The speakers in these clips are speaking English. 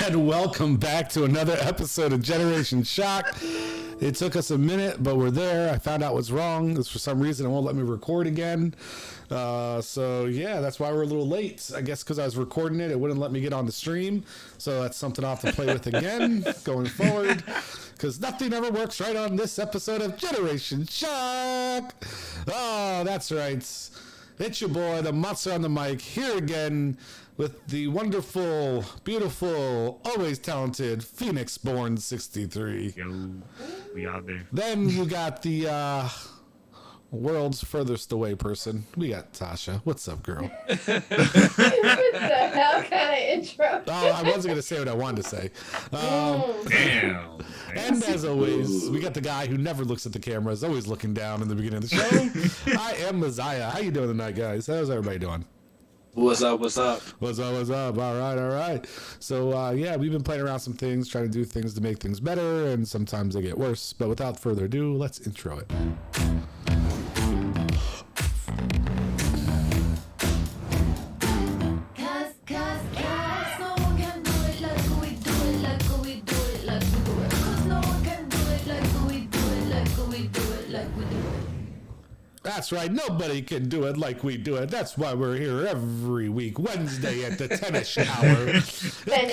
And welcome back to another episode of GenerationShock. It took us a minute, but we're there. I found out what's wrong. For some reason, it won't let me record again. So yeah, that's why we're a little late. I guess because I was recording it, it wouldn't let me get on the stream. So that's something I'll have to play with again going forward. Because nothing ever works right on this episode of Generation Shock. Oh, that's right. It's your boy, the monster on the mic, here again with the wonderful, beautiful, always talented Phoenix-born 63. Yo, we out there. Then you got the world's furthest away person. We got Tasha. What's up, girl? What the hell kind of intro? Oh, I wasn't going to say what I wanted to say. Damn. And as always, we got the guy who never looks at the camera, is always looking down in the beginning of the show. I am Messiah. How you doing tonight, guys? How's everybody doing? What's up? What's up? What's up? What's up? All right, all right. So, yeah, we've been playing around some things, trying to do things to make things better, and sometimes they get worse. But without further ado, let's intro it. That's right. Nobody can do it like we do it. That's why we're here every week, Wednesday at the 10-ish hour. It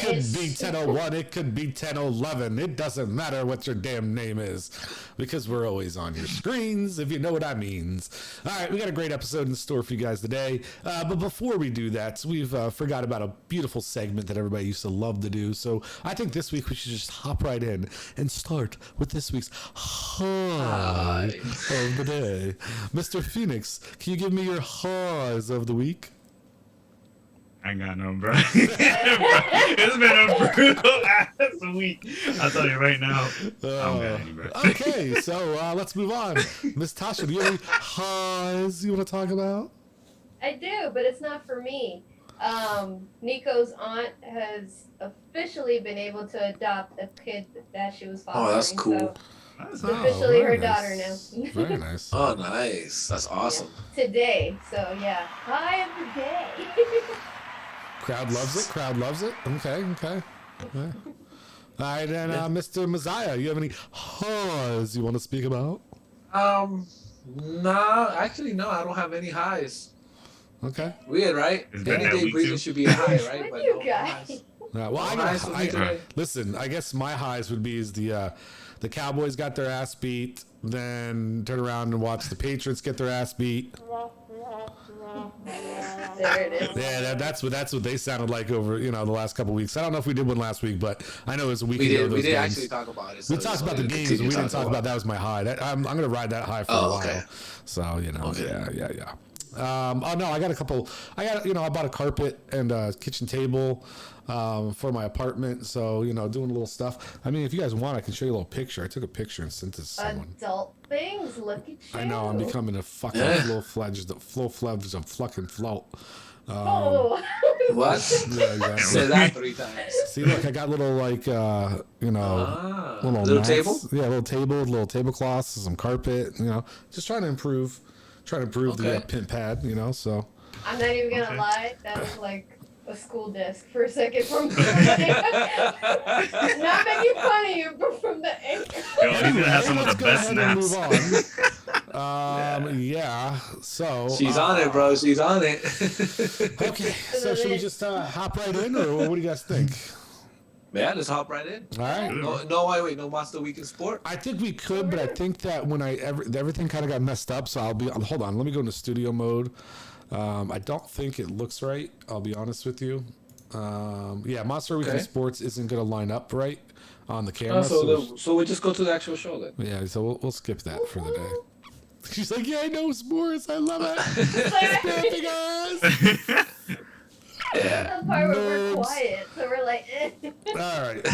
could be 10:01. It could be 10:11. It doesn't matter what your damn name is because we're always on your screens, if you know what I means. All right, we got a great episode in store for you guys today. But before we do that, we've forgot about a beautiful segment that everybody used to love to do. So I think this week we should just hop right in and start with this week's Hi of the Day. Mr. Phoenix, can you give me your highs of the week? I ain't got no, bro. It's been a brutal ass week. I'll tell you right now. I don't got any, bro. Okay, so let's move on. Miss Tasha, do you have any highs you want to talk about? I do, but it's not for me. Nico's aunt has officially been able to adopt a kid that she was fostering. Oh, that's cool. So it's officially her daughter now. Very nice. Oh, nice. That's awesome. Yeah. Today, so yeah, high of the day. Crowd loves it. Crowd loves it. Okay. Okay. All right, and Mr. Messiah, you have any highs you want to speak about? Nah, actually, no, I don't have any highs. Okay. Weird, right? Is that Any that day week breathing too? should be a high, right? What But you no guys? highs. Well, I No highs for me today. listen. I guess my highs would be is the Cowboys got their ass beat, then turn around and watch the Patriots get their ass beat. There it is. Yeah, that's what they sounded like over the last couple weeks. I don't know if we did one last week, but I know it was a week We ago. did. We those did games. actually talk about it. We talked about the games, and we didn't talk about that was my high. I'm gonna ride that high for a while. Okay. So Okay. yeah. Oh no, I got a couple. I bought a carpet and a kitchen table for my apartment. So doing a little stuff. I mean, if you guys want, I can show you a little picture. I took a picture and sent it to someone. Adult things, look at you. I know I'm becoming a fucking full-fledged of fucking float. Oh. What? Yeah, exactly. Say that 3 times. See, look, I got little little Little mats. table? Yeah, little tablecloths, some carpet. Just trying to improve the pin pad. So. I'm not even gonna lie, that was like a school desk for a second from not making fun of you, but from the angle. Yo, he's gonna have some of Let's the go best ahead and snaps. move on. Yeah. So. She's on it, bro. She's on it. Okay. So should we just hop right in, or what do you guys think? Man, just hop right in. All right. No, wait. No Monster Week in Sport? I think we could, but I think that when everything kind of got messed up, so hold on, let me go into studio mode. I don't think it looks right, I'll be honest with you. Yeah, Monster Week in Sports isn't going to line up right on the camera. So we just go to the actual show then. Yeah, so we'll skip that for the day. She's like, yeah, I know sports, I love it. Spiffy guys. Yeah. The part where we're quiet, so we're like, All right.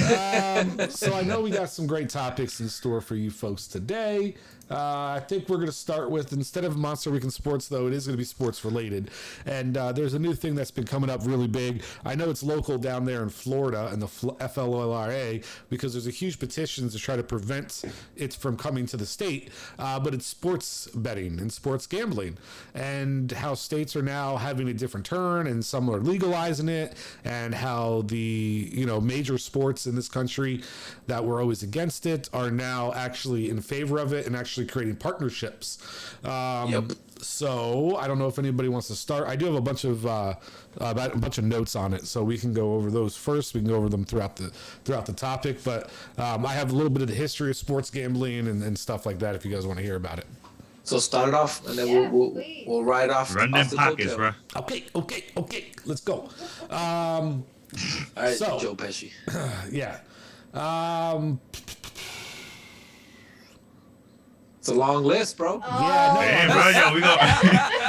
So I know we got some great topics in store for you folks today. I think we're going to start with, instead of Monster Week in Sports, though, it is going to be sports related. And there's a new thing that's been coming up really big. I know it's local down there in Florida and the FLORA, because there's a huge petition to try to prevent it from coming to the state. But it's sports betting and sports gambling, and how states are now having a different turn, and some are legalizing it, and how the major sports in this country that were always against it are now actually in favor of it and actually creating partnerships. So I don't know if anybody wants to start. I do have a bunch of notes on it, so we can go over those first. We can go over them throughout the topic, but I have a little bit of the history of sports gambling and stuff like that if you guys want to hear about it. So start it off, and then we'll ride off. Run them pockets, bro. Okay. Let's go. All right, so, Joe Pesci. Yeah. It's a long list, bro. Yeah, no. Damn, bro,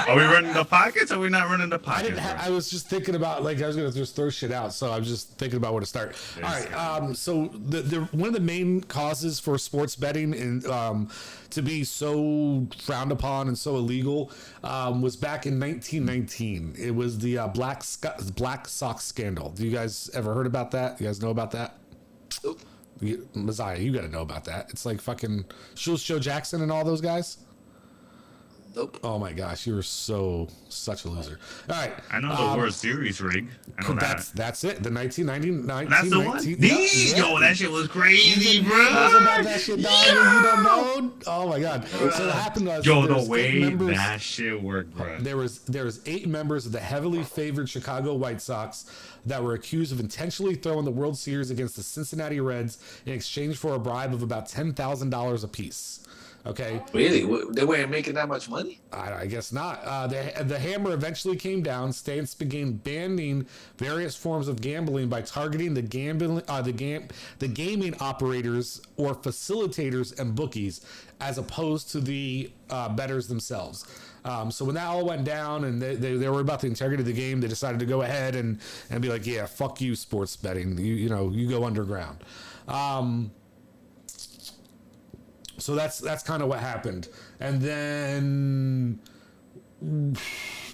are we running the pockets or are we not running the pockets? I was just thinking about, I was going to just throw shit out, so I was just thinking about where to start. All right, so one of the main causes for sports betting and to be so frowned upon and so illegal was back in 1919. It was the Black Sox scandal. Do you guys ever heard about that? You guys know about that? Nope. Messiah, you got to know about that. It's like fucking Jules Joe Jackson and all those guys. Nope. Oh my gosh, you were such a loser. All right, I know the World Series rig. I know that's it. The 1999. That's the one. Yo, that shit was crazy, bro. About that shit, dog. You don't know? Oh my god. So what happened was, the way that shit worked, bro. There was 8 members of the heavily favored Chicago White Sox that were accused of intentionally throwing the World Series against the Cincinnati Reds in exchange for a bribe of about $10,000 apiece. Okay. Really? They weren't making that much money? I guess not. The hammer eventually came down. States began banning various forms of gambling by targeting the gaming operators or facilitators and bookies, as opposed to the bettors themselves. So when that all went down and they were about the integrity of the game, they decided to go ahead and be like, yeah, fuck you, sports betting. You go underground. So that's kind of what happened. And then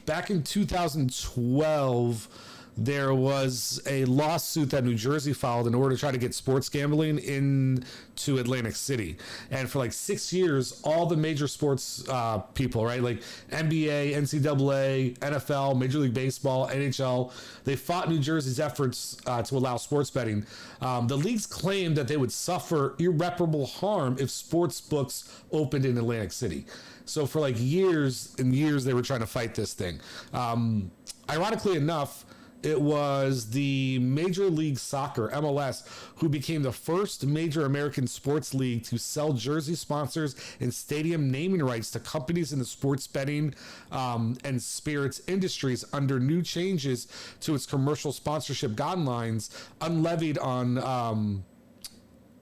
back in 2012, there was a lawsuit that New Jersey filed in order to try to get sports gambling into Atlantic City. And for 6 years, all the major sports people, right, like NBA, NCAA, NFL, Major League Baseball, NHL, they fought New Jersey's efforts to allow sports betting. The leagues claimed that they would suffer irreparable harm if sports books opened in Atlantic City. So for years and years, they were trying to fight this thing. Ironically enough, it was the Major League Soccer, MLS, who became the first major American sports league to sell jersey sponsors and stadium naming rights to companies in the sports betting and spirits industries under new changes to its commercial sponsorship guidelines unlevied on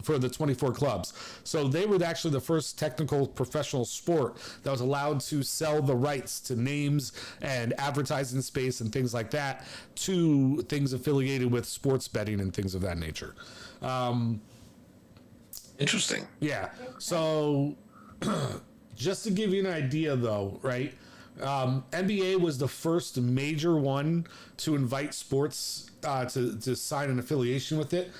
for the 24 clubs. So they were actually the first technical professional sport that was allowed to sell the rights to names and advertising space and things like that to things affiliated with sports betting and things of that nature. Interesting. Yeah. So just to give you an idea though, right? NBA was the first major one to invite sports to sign an affiliation with it.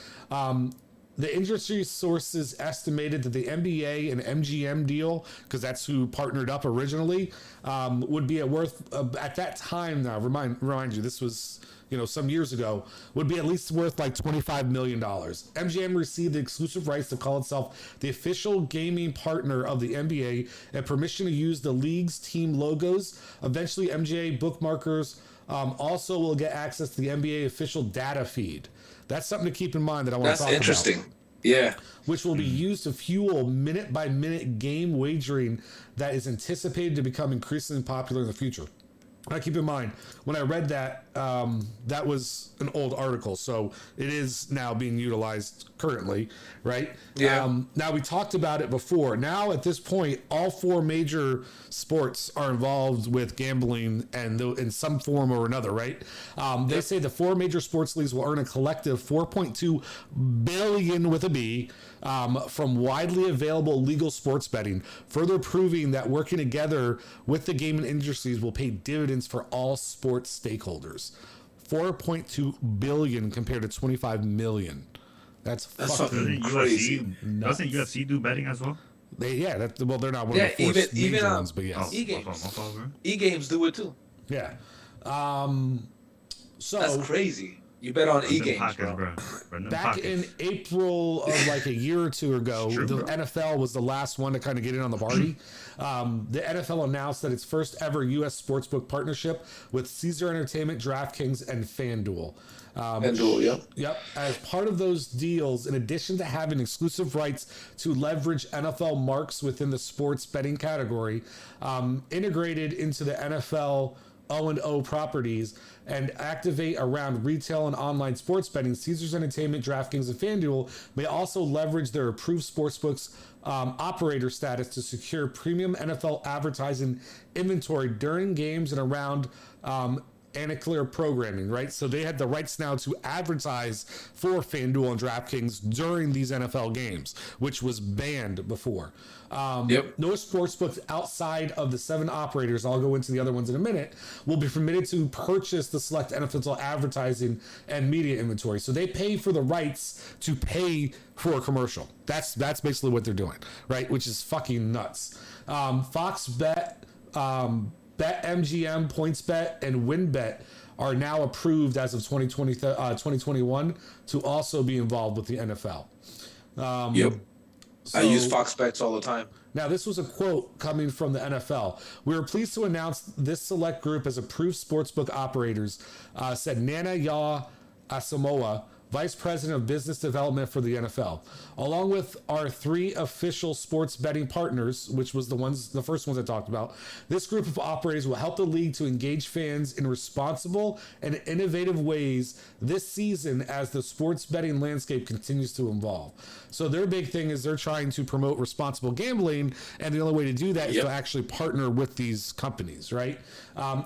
The industry sources estimated that the NBA and MGM deal, because that's who partnered up originally, would be worth at that time. Now, remind you, this was some years ago, would be at least worth $25 million. MGM received the exclusive rights to call itself the official gaming partner of the NBA and permission to use the league's team logos. Eventually, MGM bookmarkers also will get access to the NBA official data feed. That's something to keep in mind that I want to talk about. That's interesting. Yeah. Which will be used to fuel minute-by-minute game wagering that is anticipated to become increasingly popular in the future. Now, keep in mind, when I read that, that was an old article, so it is now being utilized currently, right? Yeah. Now, we talked about it before. Now, at this point, all 4 major sports are involved with gambling and in some form or another, right? They say the 4 major sports leagues will earn a collective $4.2 billion with a B from widely available legal sports betting, further proving that working together with the gaming industries will pay dividends for all sports stakeholders. 4.2 billion compared to 25 million. That's fucking crazy. Doesn't UFC do betting as well? They're not one of the 4 major ones, but yes. E-games do it too. Yeah. So that's crazy. You bet on e-games, bro. Back in April of like a year or two ago, the NFL was the last one to kind of get in on the party. The NFL announced that its first ever U.S. sportsbook partnership with Caesar Entertainment, DraftKings, and FanDuel. Yep. As part of those deals, in addition to having exclusive rights to leverage NFL marks within the sports betting category, integrated into the NFL O&O properties and activate around retail and online sports betting, Caesars Entertainment, DraftKings, and FanDuel may also leverage their approved sportsbooks operator status to secure premium NFL advertising inventory during games and around ancillary programming, right? So they had the rights now to advertise for FanDuel and DraftKings during these NFL games, which was banned before. No sportsbooks outside of the 7 operators, I'll go into the other ones in a minute, will be permitted to purchase the select NFL advertising and media inventory. So they pay for the rights to pay for a commercial. That's basically what they're doing, right? Which is fucking nuts. Fox Bet, BetMGM, PointsBet, and WinBet are now approved as of 2021 to also be involved with the NFL. I use Fox Bets all the time. Now, this was a quote coming from the NFL. We are pleased to announce this select group as approved sportsbook operators, said Nana Ya Asamoah, Vice President of Business Development for the NFL. Along with our 3 official sports betting partners, which was the first ones I talked about, this group of operators will help the league to engage fans in responsible and innovative ways this season as the sports betting landscape continues to evolve. So their big thing is they're trying to promote responsible gambling, and the only way to do that is to actually partner with these companies, right?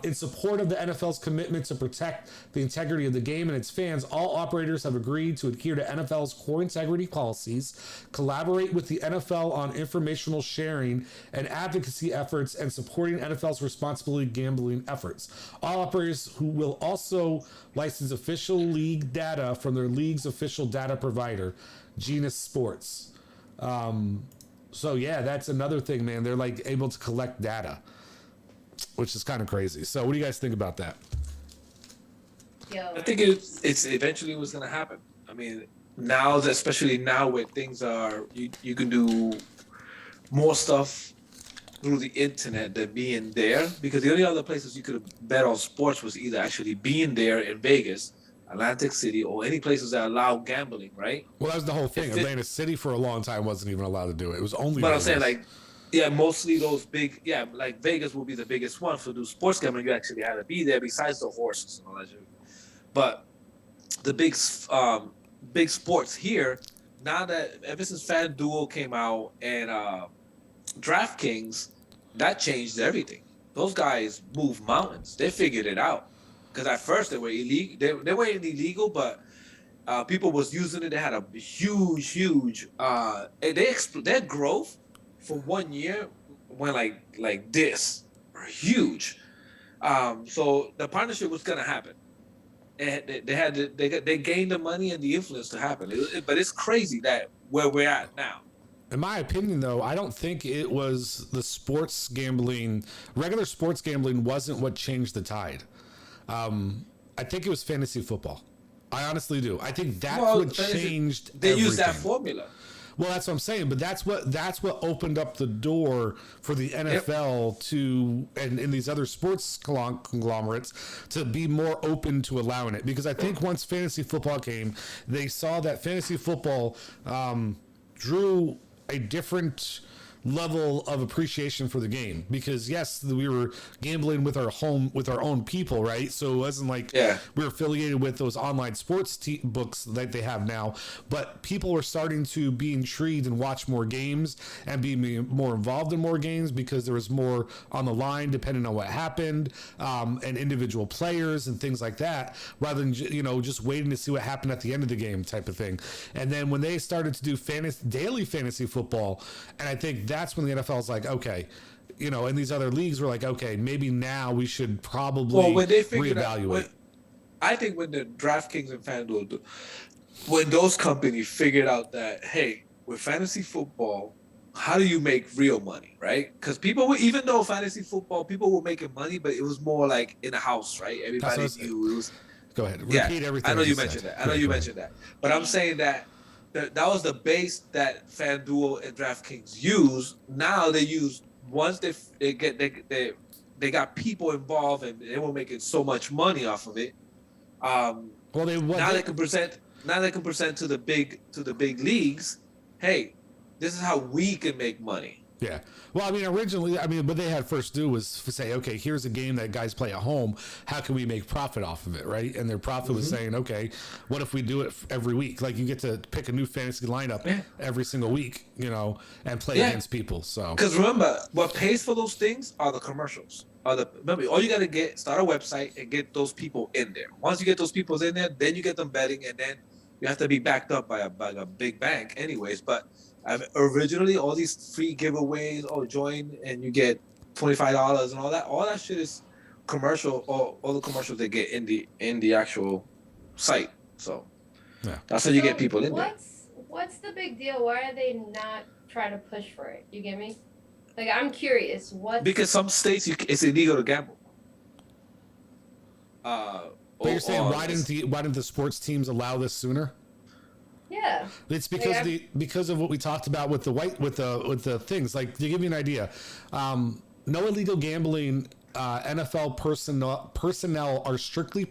In support of the NFL's commitment to protect the integrity of the game and its fans, all operators have agreed to adhere to NFL's core integrity policies, collaborate with the NFL on informational sharing and advocacy efforts, and supporting NFL's responsible gambling efforts. All operators who will also license official league data from their league's official data provider, Genus Sports. So yeah, that's another thing, man. They're like able to collect data, which is kind of crazy. So what do you guys think about that? I think it's eventually what's going to happen. I mean, now, especially now where things are, you can do more stuff through the internet than being there, because the only other places you could bet on sports was either actually being there in Vegas, Atlantic City, or any places that allow gambling, right? Well, that was the whole thing. Atlantic City for a long time wasn't even allowed to do it. It was only. But Vegas. I'm saying, like, mostly those big, like Vegas will be the biggest one for do sports gambling. You actually had to be there, besides the horses and all that shit. But the big sports here, now that ever since FanDuel came out and DraftKings, that changed everything. Those guys moved mountains. They figured it out. Because at first they were illegal. They weren't illegal, but people was using it. They had a huge. Their growth for 1 year went like this, huge. So the partnership was gonna happen. And they gained the money and the influence to happen. But it's crazy that where we're at now. In my opinion, though, I don't think it was the sports gambling. Regular sports gambling wasn't what changed the tide. I think it was fantasy football. I honestly do. I think that's what changed. They used that formula. Well, that's what I'm saying, but that's what opened up the door for the NFL to and these other sports conglomerates to be more open to allowing it. Because I think once fantasy football came, they saw that fantasy football drew a different level of appreciation for the game, because yes, we were gambling with our own people, right? So it wasn't like we were affiliated with those online sports books that they have now, but people were starting to be intrigued and watch more games and be more involved in more games because there was more on the line depending on what happened, and individual players and things like that, rather than just waiting to see what happened at the end of the game type of thing. And then when they started to do daily fantasy football, and I think that's when the NFL is like, okay, and these other leagues were like, okay, maybe now we should probably reevaluate. I think when the DraftKings and FanDuel, when those companies figured out that, hey, with fantasy football, how do you make real money, right? Because people were, even though fantasy football, people were making money, but it was more like in a house, right? Everybody knew it was. Go ahead. Repeat everything. I know you mentioned that. Mentioned that. But I'm saying that that was the base that FanDuel and DraftKings use. Now they use, once they got people involved and they were making so much money off of it. They can present to the big leagues, hey, this is how we can make money. Yeah. Well, originally, what they had first do was say, okay, here's a game that guys play at home. How can we make profit off of it, right? And their profit was saying, okay, what if we do it every week? Like, you get to pick a new fantasy lineup every single week, and play against people. So, because remember, what pays for those things are the commercials. Remember, all you got to start a website and get those people in there. Once you get those people in there, then you get them betting, and then you have to be backed up by a big bank anyways. But originally, all these free giveaways, join and you get $25 and all that shit is commercial. All the commercials they get in the actual site. So that's how you get people in there. What's the big deal? Why are they not trying to push for it? You get me? Like, I'm curious. Because some states it's illegal to gamble. But you're saying why didn't the sports teams allow this sooner? Yeah, it's because because of what we talked about with the things. Like, to give you an idea, no illegal gambling. NFL personnel are strictly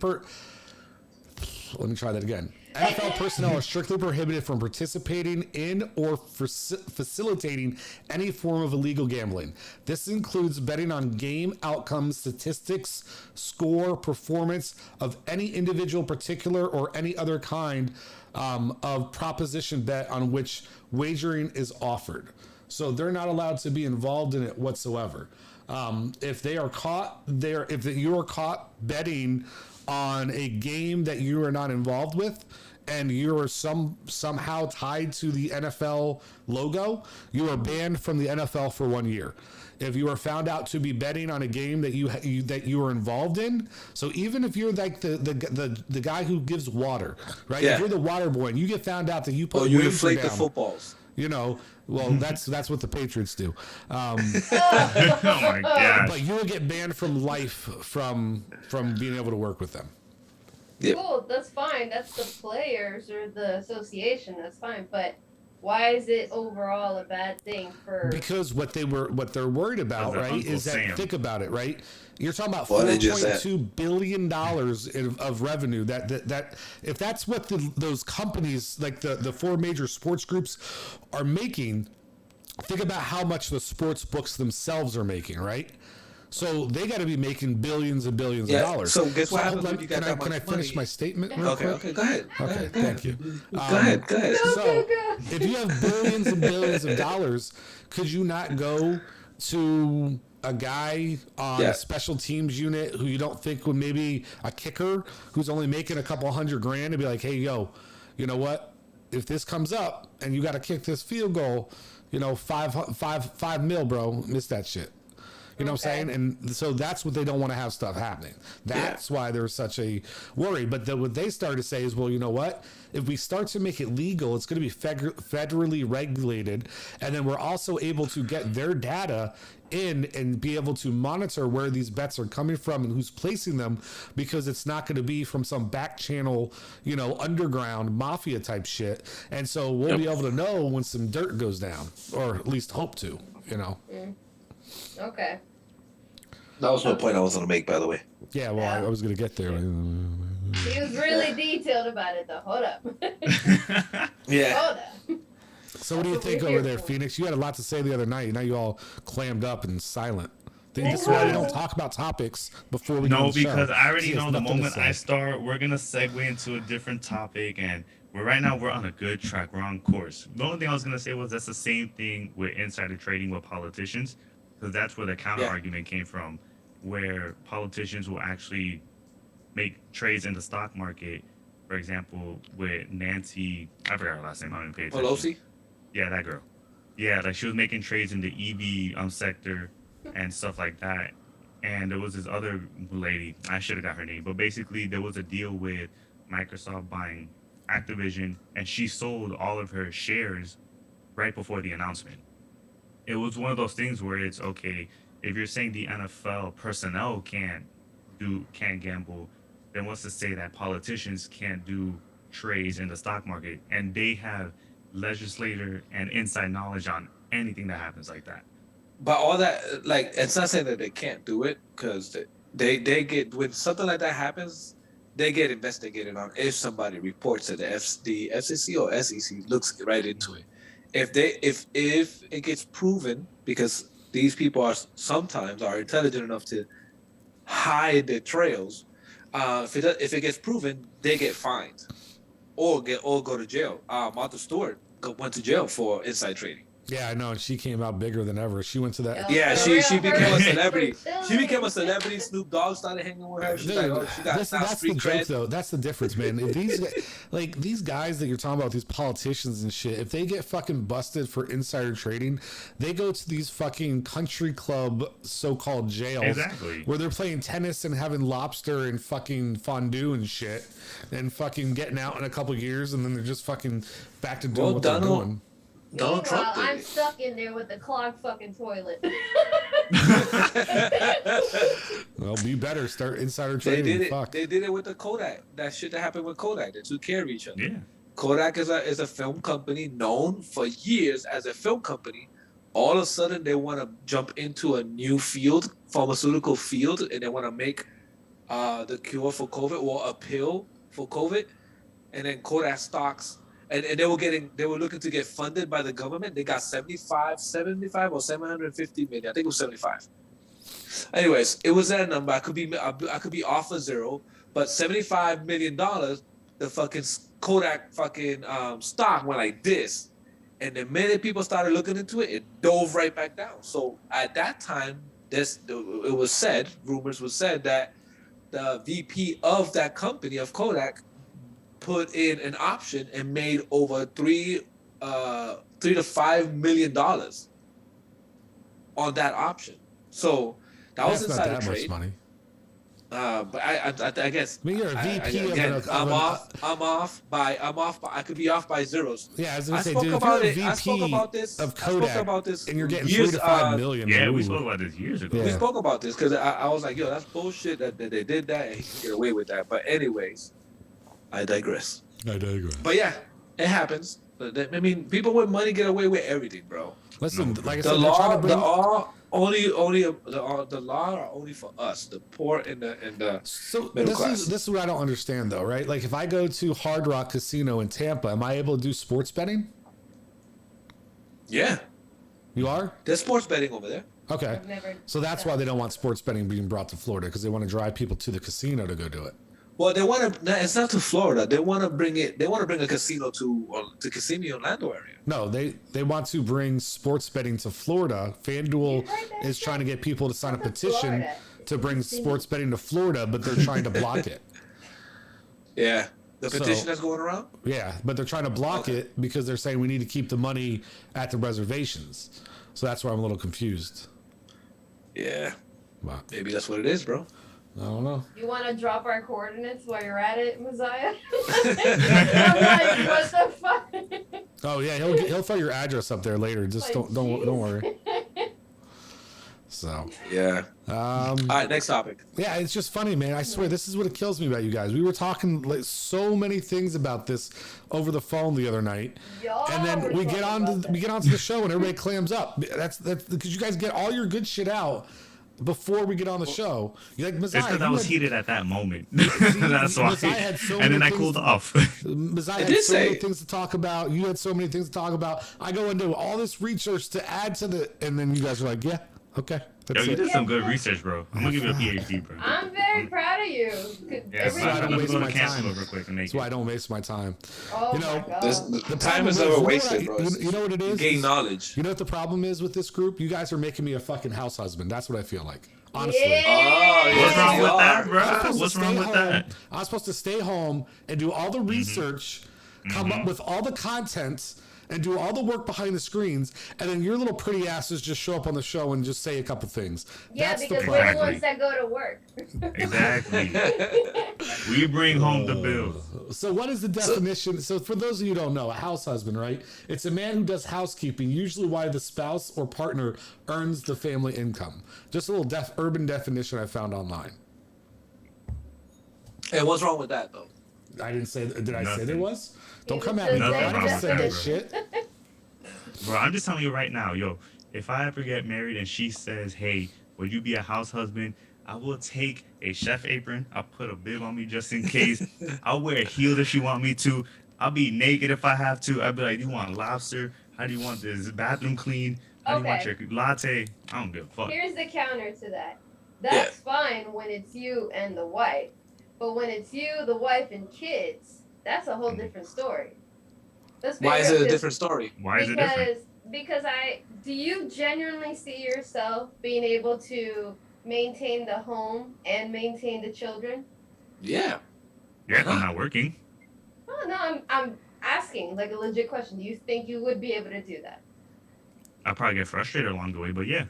Let me try that again. NFL personnel are strictly prohibited from participating in or facilitating any form of illegal gambling. This includes betting on game outcomes, statistics, score, performance of any individual particular or any other kind of proposition bet on which wagering is offered. So they're not allowed to be involved in it whatsoever. If you are caught betting on a game that you are not involved with, and you are somehow tied to the NFL logo, you are banned from the NFL for 1 year. If you are found out to be betting on a game that you are involved in, so even if you're like the guy who gives water, right? Yeah. If you're the water boy and you get found out that you put you inflate the footballs. Well, that's what the Patriots do. Oh my God! But you will get banned from life from being able to work with them. Yep. Cool, that's fine. That's the players or the association. That's fine. But why is it overall a bad thing for? Because what they're worried about, right, Uncle is that Sam. Think about it, right? You're talking about $4.2 billion of revenue. That if that's what those companies, like the four major sports groups, are making, think about how much the sports books themselves are making, right? So they got to be making billions and billions of dollars. So guess what happens when you got that much money? Can I finish my statement real quick? Okay, go ahead. Okay, thank you. Go ahead. So if you have billions and billions of dollars, could you not go to a guy on a special teams unit who you don't think would, maybe a kicker who's only making a couple $100,000, and be like, hey, yo, you know what? If this comes up and you got to kick this field goal, $5 million, bro, miss that shit. You know what I'm saying? And so that's what they don't want to have stuff happening. That's why there's such a worry. But what they started to say is, well, you know what? If we start to make it legal, it's going to be federally regulated. And then we're also able to get their data in and be able to monitor where these bets are coming from and who's placing them, because it's not going to be from some back channel, underground mafia type shit. And so we'll be able to know when some dirt goes down, or at least hope to, Okay. That was my point I was going to make, by the way. Yeah, well, I was going to get there. He was really detailed about it, though. Hold up. Yeah. Hold up. So what do you think over there, Phoenix? You had a lot to say the other night. Now you all clammed up and silent. This is why we don't talk about topics before we No, get because show. I already know the nothing to moment say. I start, we're gonna segue into a different topic, and right now we're on a good track. We're on course. The only thing I was gonna say was that's the same thing with insider trading with politicians, because that's where the counter argument came from, where politicians will actually make trades in the stock market. For example, with Nancy, I forgot her last name. I didn't pay attention. Pelosi? Yeah, that girl. Yeah, like she was making trades in the EV sector and stuff like that. And there was this other lady, I should have got her name, but basically there was a deal with Microsoft buying Activision, and she sold all of her shares right before the announcement. It was one of those things where it's okay, if you're saying the NFL personnel can't gamble, then what's to say that politicians can't do trades in the stock market, and they have legislator and inside knowledge on anything that happens like that. But all that, like, it's not saying that they can't do it, because they get, when something like that happens, they get investigated on if somebody reports it. The FCC or SEC looks right into it. If it gets proven, because these people sometimes are intelligent enough to hide their trails, if it gets proven, they get fined or go to jail. Martha Stewart went to jail for inside trading. Yeah, I know, and she came out bigger than ever. She went to that. Yeah, she became a celebrity. She became a celebrity. Snoop Dogg started hanging with her. She's Dude, like, oh, she got that's street the cred. joke, though. That's the difference, man. If these guys that you're talking about, these politicians and shit, if they get fucking busted for insider trading, they go to these fucking country club so-called jails, where they're playing tennis and having lobster and fucking fondue and shit, and fucking getting out in a couple years, and then they're just fucking back to doing what they're doing. Donald Trump did I'm stuck in there with the clogged fucking toilet. Well, be better. Start insider trading. They did it with the Kodak. That shit that happened with Kodak. They took care of each other. Yeah. Kodak is a film company known for years as a film company. All of a sudden, they want to jump into a new field, pharmaceutical field, and they want to make the cure for COVID or a pill for COVID. And then Kodak stocks. And they were looking to get funded by the government. They got 75 or 750 million. I think it was 75. Anyways, it was that number. I could be off a zero, but $75 million, the fucking Kodak fucking stock went like this. And the minute people started looking into it, it dove right back down. So at that time, rumors were said that the VP of that company, of Kodak, put in an option and made over $3 to $5 million on that option. So that was inside not that trade. much money. But I guess. I mean, you're a VP I'm off by. I could be off by zeros. Yeah, I was gonna say, spoke dude, about if it. you're a I spoke VP about this. of Kodak, I spoke about this, and you're getting years, 3 to 5 million. Yeah, we spoke about this years ago. Yeah. We spoke about this because I was like, yo, that's bullshit that they did that and he can get away with that. But anyways, I digress. But yeah, it happens. I mean, people with money get away with everything, bro. Listen, like I said, The law are only for us, the poor and the so middle class. This is what I don't understand, though, right? Like, if I go to Hard Rock Casino in Tampa, am I able to do sports betting? Yeah, you are. there's sports betting over there. Okay, so that's why they don't want sports betting being brought to Florida, because they want to drive people to the casino to go do it. Well, they want to. It's not to Florida. They want to bring it. They want to bring a casino to Kissimmee, Orlando area. No, they want to bring sports betting to Florida. FanDuel is trying to get people to sign a petition to bring sports betting to Florida, but they're trying to block it. Yeah, the petition that's going around. Yeah, but they're trying to block it because they're saying we need to keep the money at the reservations. So that's why I'm a little confused. Yeah, wow. Maybe that's what it is, bro. I don't know. You want to drop our coordinates while you're at it, Messiah? I'm like, what the fuck? Oh yeah, he'll throw your address up there later. Just like, don't worry. So yeah. All right, next topic. Yeah, it's just funny, man. I swear, this is what it kills me about you guys. We were talking like so many things about this over the phone the other night, and then we get onto the show and everybody clams up. That's because you guys get all your good shit out before we get on the show. You're like, Mazai, It's because I was heated at that moment. See, That's why. Mazai had so And then many I cooled things- off. Mazai had so many things to talk about. You had so many things to talk about. I go and do all this research to add to the, and then you guys are like, yeah, okay. Yo, you did some good research, bro. I'm gonna give you a PhD, bro. I'm very proud of you. Yeah, so I don't waste my time. Real quick and make That's why I don't waste my time. Oh You know, my God. The time is never wasted, bro. You know what it is? Gain knowledge. You know what the problem is with this group? You guys are making me a fucking house husband. That's what I feel like. Honestly. Oh, yeah. What's wrong with that, I'm bro? supposed to What's wrong stay with home. that? I'm supposed to stay home and do all the research, come up with all the content, and do all the work behind the screens, and then your little pretty asses just show up on the show and just say a couple things. Yeah, That's because the we're problem. the ones that go to work. Exactly. We bring home the bills. So what is the definition? So for those of you who don't know, a house husband, right? It's a man who does housekeeping, usually while the spouse or partner earns the family income. Just a little urban definition I found online. Hey, what's wrong with that, though? I didn't say. Did I say Nothing. there was? Don't You come just at me. said Bro. I Nothing didn't wrong say with that that, shit. Bro, I'm just telling you right now, yo, if I ever get married and she says, hey, would you be a house husband? I will take a chef apron. I'll put a bib on me just in case. I'll wear a heel if you want me to. I'll be naked if I have to. I'll be like, do you want lobster? How do you want this bathroom clean? How do you want your latte? I don't give a fuck. Here's the counter to that. That's fine when it's you and the wife. But when it's you, the wife, and kids, that's a whole different story. Why is it a different story? Why is it different? Because do you genuinely see yourself being able to maintain the home and maintain the children? Yeah. Yeah, if I'm not working. Oh no, I'm asking like a legit question. Do you think you would be able to do that? I'll probably get frustrated along the way, but yeah.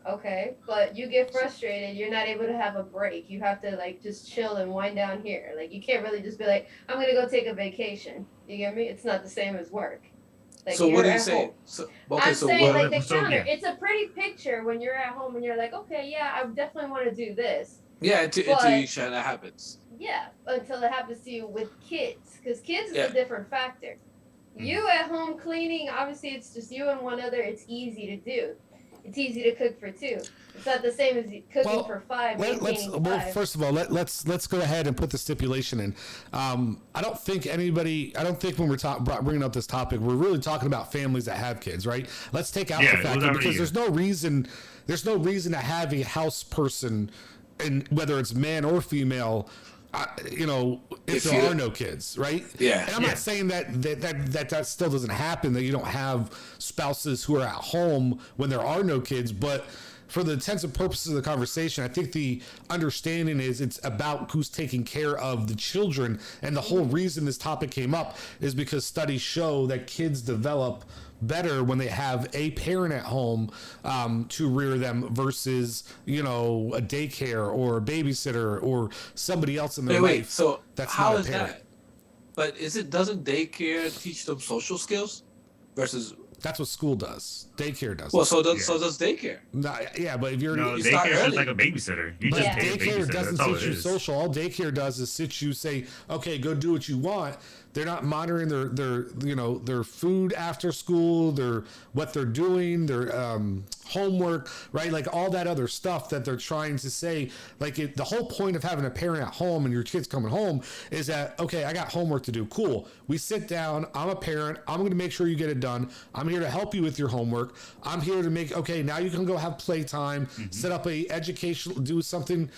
Okay, but you get frustrated, you're not able to have a break. You have to like just chill and wind down here. Like you can't really just be like, I'm gonna go take a vacation. You get me? It's not the same as work. Like, So what are you saying? So, okay, I'm so saying what? like the so, counter. yeah. It's a pretty picture when you're at home and you're like, okay, yeah, I definitely want to do this. Yeah, until that happens. Yeah, until it happens to you with kids, because kids is Yeah. a different factor. You at home cleaning, obviously it's just you and one other. It's easy to do. It's easy to cook for two. It's not the same as cooking for five. First of all, let's go ahead and put the stipulation in. I don't think when we're bringing up this topic, we're really talking about families that have kids, right? Let's take out the fact because there's no reason to have a house person, and whether it's man or female. If there are no kids, right? Yeah. And I'm not saying that still doesn't happen, that you don't have spouses who are at home when there are no kids, but for the intents and purposes of the conversation, I think the understanding is it's about who's taking care of the children. And the whole reason this topic came up is because studies show that kids develop better when they have a parent at home to rear them versus a daycare or a babysitter or somebody else in their life. So that's how not a is parent. that? But doesn't daycare teach them social skills versus? That's what school does. Daycare does. Well, so does daycare. Yeah, but if you're No, you start daycare is just early. like a babysitter. You But just pay a daycare babysitter. doesn't That's all teach it you is. social. All daycare does is sit you, say, okay, go do what you want. They're not monitoring their food after school, what they're doing, their homework, right? Like all that other stuff that they're trying to say. Like the whole point of having a parent at home and your kids coming home is that, okay, I got homework to do. Cool. We sit down. I'm a parent. I'm going to make sure you get it done. I'm here to help you with your homework. I'm here to make, okay, now you can go have playtime, set up a educational, do something,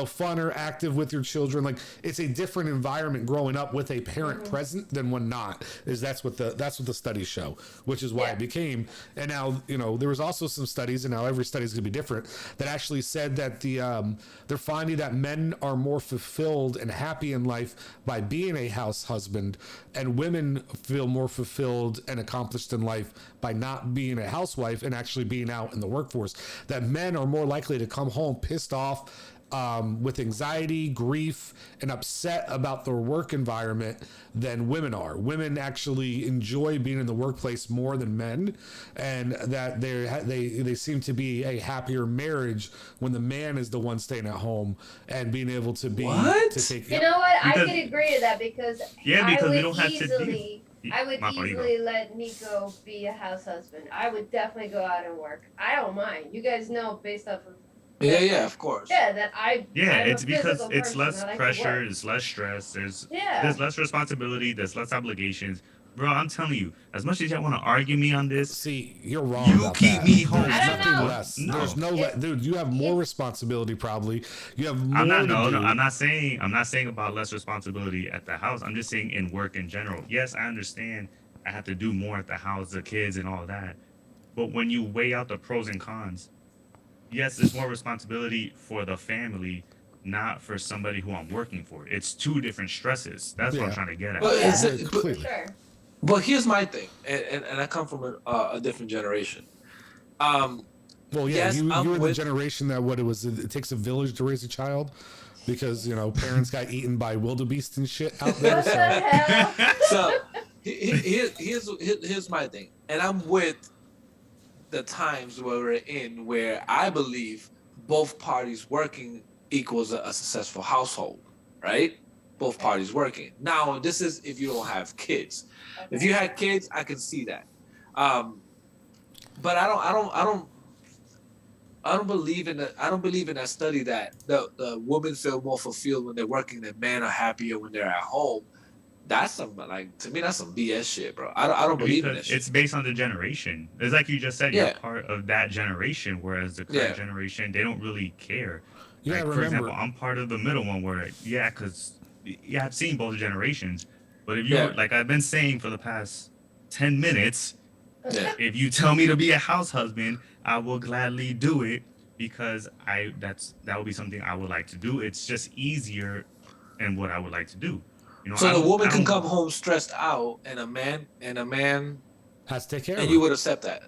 fun or active with your children. Like it's a different environment growing up with a parent present than when not. That's what the studies show, which is why it became. And now, there was also some studies, and now every study is going to be different, that actually said that they're finding that men are more fulfilled and happy in life by being a house husband, and women feel more fulfilled and accomplished in life by not being a housewife and actually being out in the workforce. That men are more likely to come home pissed off, with anxiety, grief, and upset about their work environment than women are. Women actually enjoy being in the workplace more than men, and that they seem to be a happier marriage when the man is the one staying at home and being able to be to take. You know what? I Because- could agree to that because we don't have to do. I would My fault, you go. easily let Nico be a house husband. I would definitely go out and work. I don't mind. You guys know based off of Yeah, of course. Yeah, that I'm it's a because physical it's person. less I like to pressure, work. it's less stress, there's Yeah. less responsibility, there's less obligations. Bro, I'm telling you, as much as y'all want to argue me on this, See, you're wrong you about keep that. me home. There's I don't nothing know. less. No. There's no dude. You have more responsibility probably. You have more I'm not to no, do. no, I'm not saying about less responsibility at the house. I'm just saying in work in general. Yes, I understand I have to do more at the house, the kids and all that. But when you weigh out the pros and cons, yes, there's more responsibility for the family, not for somebody who I'm working for. It's two different stresses. That's what I'm Yeah. trying to get at. But Yeah. it's For Completely. sure. but here's my thing, and I come from a different generation. Well, yeah, Yes, you I'm were the with. generation that it takes a village to raise a child, because parents got eaten by wildebeest and shit out there. What the So hell? So here's my thing, and I'm with the times where we're in, where I believe both parties working equals a successful household, right? Both parties working. Now, this is if you don't have kids. If you had kids, I can see that. But I don't believe in that. I don't believe in that study that the women feel more fulfilled when they're working than men are happier when they're at home. That's some to me that's some BS shit, bro. I don't believe in Because that shit. it's based on the generation. It's like you just said, Yeah. you're part of that generation, whereas the current Yeah. generation, they don't really care. you Like, gotta for remember. example, I'm part of the middle one where, because I've seen both generations. But if Yeah. like I've been saying for the past 10 minutes, Yeah. if you tell me to be a house husband, I will gladly do it because that would be something I would like to do. It's just easier and what I would like to do. So the woman I can don't, come home stressed out, and a man, Has to take care of and her. you would accept that.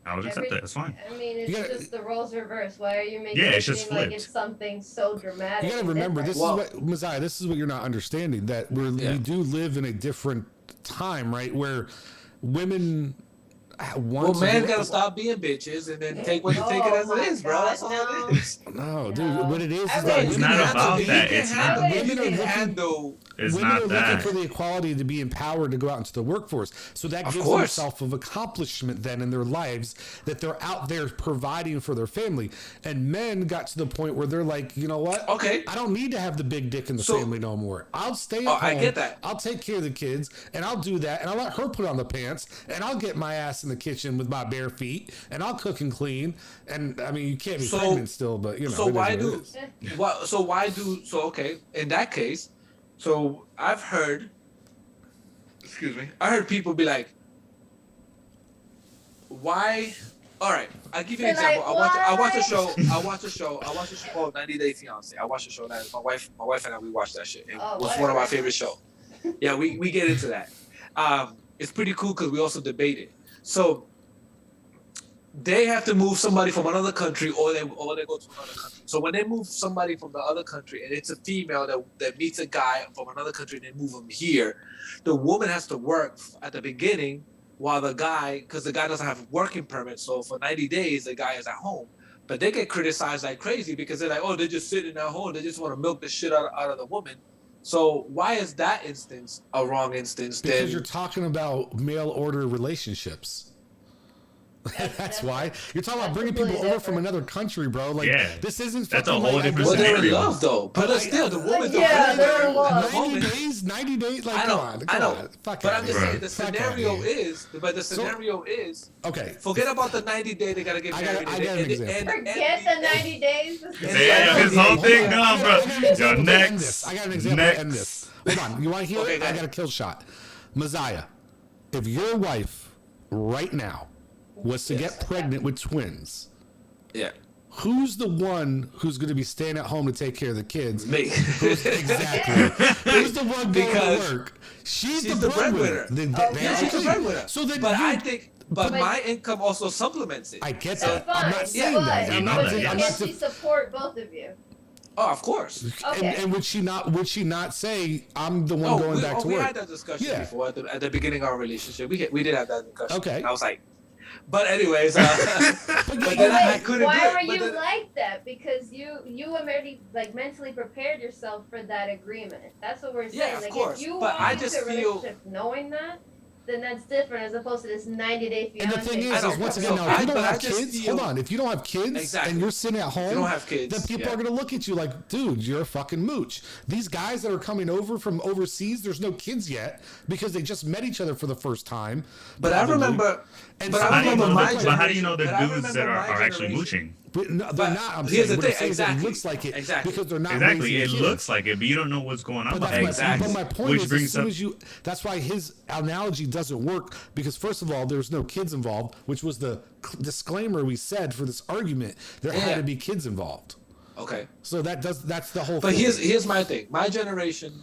I would accept that. That's fine. I mean, it's You gotta- just the roles reversed. Why are you making Yeah, it it's just seem like flipped. it's something so dramatic? You got to and remember, different? this is what Messiah. This is what you're not understanding. That we do live in a different time, right? Where women want Well, to. man gotta stop being bitches and then take what you take it as Oh it my is, bro. That's all God, it is. No, dude. No. What it is I that wish. It's women not are about looking- that. You It's can not. handle. Women You are can looking- handle. It's Women not are looking that. for the equality to be empowered to go out into the workforce. So that Of gives them a course. self of accomplishment then in their lives, that they're out there providing for their family. And men got to the point where they're like, you know what? Okay. I don't need to have the big dick in the So- family no more. I'll stay at Oh, home. I get that. I'll take care of the kids, and I'll do that, and I'll let her put on the pants, and I'll get my ass in the kitchen with my bare feet, and I'll cook and clean. And I mean, you can't be So- pregnant still, but So it is why what it do? is. Okay. In that case, so I've heard. Excuse me. I heard people be like, "Why?" All right. I'll give you an They're like, example. I watch a "Why?" show. I watch a show called 90 Day Fiance. I watched a show that my wife and I we watched that shit. It Oh, was one of my whatever. favorite shows. Yeah, we get into that. It's pretty cool because we also debate it. So they have to move somebody from another country, or they go to another country. So when they move somebody from the other country, and it's a female that meets a guy from another country, and they move him here, the woman has to work at the beginning while the guy, because the guy doesn't have a working permit, so for 90 days the guy is at home. But they get criticized like crazy because they're like, oh, they're just sitting at home, they just want to milk the shit out of the woman. So why is that instance a wrong instance? Because Then you're talking about mail order relationships. That's why you're talking about bringing people over from another country, bro. Like, Yeah. this isn't That's a fucking whole like, different well, they're in scenario. love though. But still, the woman's Yeah, the they're in love. 90 days, like, I know, come I know. on, fuck But outta I'm just here. saying the Fuck outta scenario here. is, but the scenario is, Okay. forget about the 90 day they gotta get I married. got an example. Forget the 90 days. Yeah, his whole thing gone, bro. Yo, I next. got an example to end this. Hold on. You want to hear Okay, it? go I ahead. got a kill shot. Messiah, if your wife right now was to get pregnant with twins, Yeah, who's the one who's going to be staying at home to take care of the kids? me. Exactly. Who's the one going Because to work? She's she's the the breadwinner. breadwinner. Yeah, she's the breadwinner. So then But you, I think, but But- my income also supplements it. I get That's that. fine. I'm not saying but, that. You I'm know not that, saying- yes. I'm Can not she support both of you? Oh, of course. Okay. And would she not say, I'm the one going back to we work? had that discussion Yeah. before at the beginning of our relationship. We did have that discussion. Okay. And I was like, but anyways, but But then I couldn't why do it. were But you then- like that? Because you already like mentally prepared yourself for that agreement. That's what we're saying. Yeah, of like course. if you But walk I into just a feel- relationship knowing that, then that's different as opposed to this 90-day fiance. And the thing is once again, now, if you don't have kids, hold on. If you don't have kids and you're sitting at home, you don't have kids, then people are going to look at you like, dude, you're a fucking mooch. These guys that are coming over from overseas, there's no kids yet because they just met each other for the first time. But I remember. And But so how do you know the dudes that are actually mooching? But no, they're not. I'm here's saying, the what I'm thing, saying is exactly. it looks like it because they're not Exactly, raising it kids. looks like it, but you don't know what's going on But behind that's it. my point Which is, brings as soon up, as you, that's why his analogy doesn't work because first of all, there's no kids involved, which was the disclaimer we said for this argument. There had to be kids involved. Okay. So that's the whole But thing. here's my thing. My generation,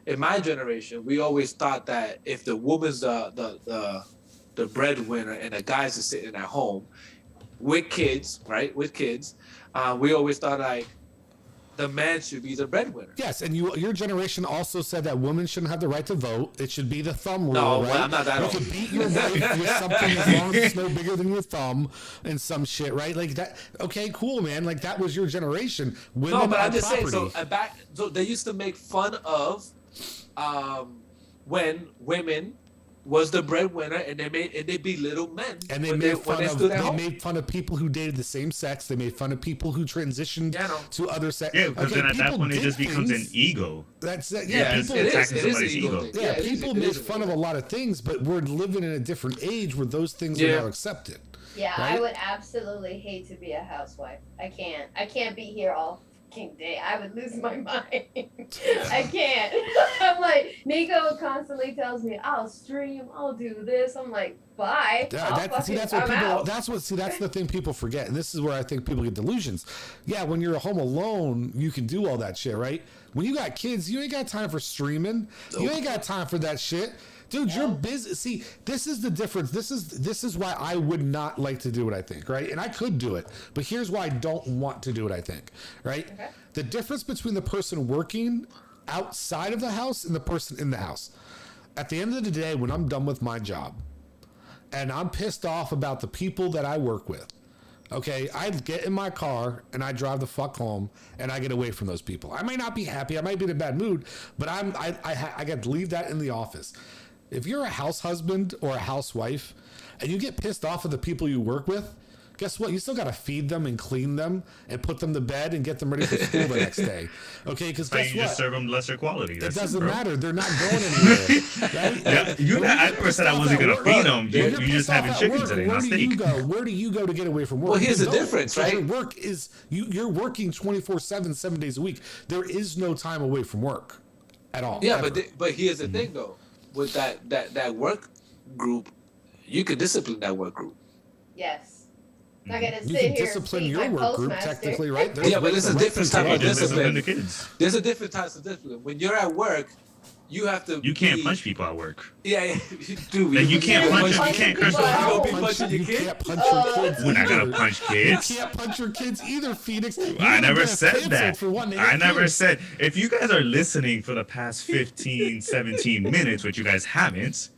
in my generation, we always thought that if the woman's the breadwinner and the guys are sitting at home with kids, right? With kids, we always thought like the man should be the breadwinner. Yes, and your generation also said that women shouldn't have the right to vote. It should be the thumb rule, No, right? well, I'm not that You old. could beat your wife with something as long as it's no bigger than your thumb and some shit, right? Like that. Okay, cool, man. Like that was your generation. Women No, but are I'm just property. saying. So they used to make fun of when women was the breadwinner and they belittle men And they when made when fun they of stood at home. made fun of people who dated the same sex. They made fun of people who transitioned Yeah, I know. to other sex. yeah, because then at that people point it did just becomes an things. ego. That's it. Yeah, Yeah, it's people. attacking It is somebody's an ego ego. thing. Yeah, it is- people it make is an fun of ego a lot of things, but we're living in a different age where those things Yeah. are now accepted. Yeah, Right? I would absolutely hate to be a housewife. I can't be here all fucking day. I would lose my mind. I can't. I'm like, Nico constantly tells me, I'll stream, I'll do this. I'm like, bye. That's the thing people forget, and this is where I think people get delusions. Yeah, when you're home alone, you can do all that shit, right? When you got kids, you ain't got time for streaming. You ain't got time for that shit. Dude, you're busy. See, this is the difference. This is why I would not like to do it, I think, right? And I could do it, but here's why I don't want to do it, I think, right? Okay. The difference between the person working outside of the house and the person in the house. At the end of the day, when I'm done with my job and I'm pissed off about the people that I work with, okay, I get in my car and I drive the fuck home and I get away from those people. I might not be happy. I might be in a bad mood, but I got to leave that in the office. If you're a house husband or a housewife and you get pissed off of the people you work with, guess what? You still got to feed them and clean them and put them to bed and get them ready for school the next day. Okay, because So guess you what? just serve them lesser quality. It That's doesn't bro. matter. They're not going anywhere. Right? Yeah, I never said I wasn't gonna feed them. When You you're just pissed off having at chicken work, today, where not do you steak. go? Where do you go to get away from work? Well, here's You the don't. difference, Because right? Your work is you're working 24/7, 7 days a week. There is no time away from work at all. Yeah, ever. but here's the thing though, with that work group, you can discipline that work group. Yes. Not gonna you sit can here discipline and your feed my work group postmaster. technically, right? Yeah, but it's a different type You of just discipline discipline. the kids. There's a different type of discipline. When you're at work, you have to. You can't be- punch people at work. Yeah, dude. Like, you can't punch them. You can't curse them Wow. out. You don't be punching your You kid. can't punch your kids. We're not gonna either. punch You kids. can't punch your kids either, Phoenix. You're I gonna never get us said canceled that. For one. I never said. If you guys are listening for the past 15, 17 minutes, which you guys haven't,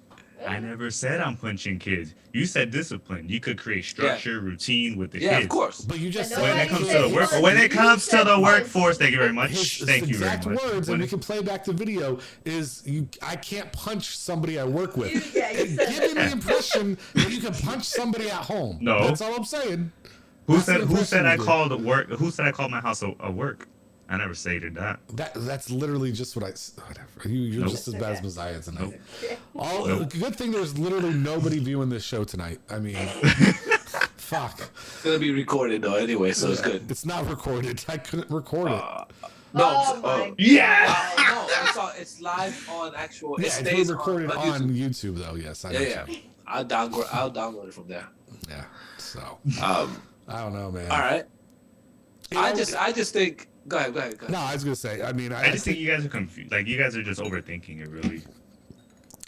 I never said I'm punching kids. You said discipline. You could create structure, routine with the Yeah, kids. of course. But you just But said When it Nobody comes to said the work, punch. when it You comes to said the punch. workforce, thank you very much. his Thank you very exact much. words, When and we it- can play back the video. Is I can't punch somebody I work with. Yeah, you And said giving that. the impression that you can punch somebody at home. No. That's all I'm saying. Who That's the said impression I you get. called work? Who said I called my house a work? I never stated that. That's literally just what whatever. You're Nope. just as bad as Okay. Messiah tonight. Okay. Nope. Good thing there's literally nobody viewing this show tonight. I mean, fuck. It's gonna be recorded though, anyway, so it's good. It's not recorded. I couldn't record it. No, Oh my Yeah. no, it's live on actual. Yeah, It it's stays been recorded on YouTube. YouTube though. Yes, I know. Yeah, yeah. I'll download it from there. Yeah. So I don't know, man. All right. You I know- just think. Go ahead. No, I was gonna say. I mean, I just think you guys are confused. Like, you guys are just overthinking it, really.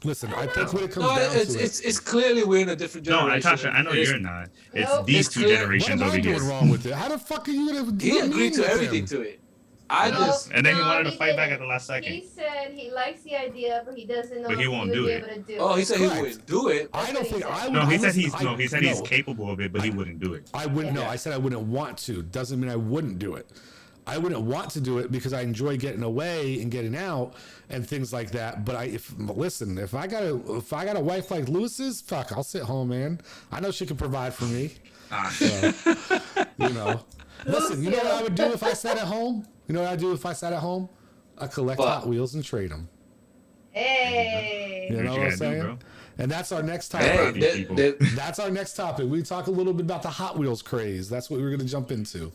Listen, I think when it comes No, down it's to it, it's clearly we're in a different No, generation. Natasha, I know It's- you're not. It's Nope. these It's two clear- what generations am I over doing here. wrong with it? How the fuck are you gonna? He agreed to everything to to it. I No. just And then he No, wanted to he fight back didn't. at the last second. He said he likes the idea, but he doesn't know But he if won't he do would be it. able to do Oh, he it. said he Correct. wouldn't do it. I don't think I would. No, he I said was- he's I- he said he's capable of it, but he wouldn't do it. I wouldn't. No, Yeah. I said I wouldn't want to. Doesn't mean I wouldn't do it. I wouldn't want to do it because I enjoy getting away and getting out and things like that. But if I got a wife like Lewis's, fuck, I'll sit home, man. I know she can provide for me. So, you know, listen, you know what I would do if I sat at home? You know what I'd do if I sat at home? I collect Hot Wheels and trade them. Hey, you know what I'm saying? And that's our next topic. That's our next topic. We talk a little bit about the Hot Wheels craze. That's what we're going to jump into.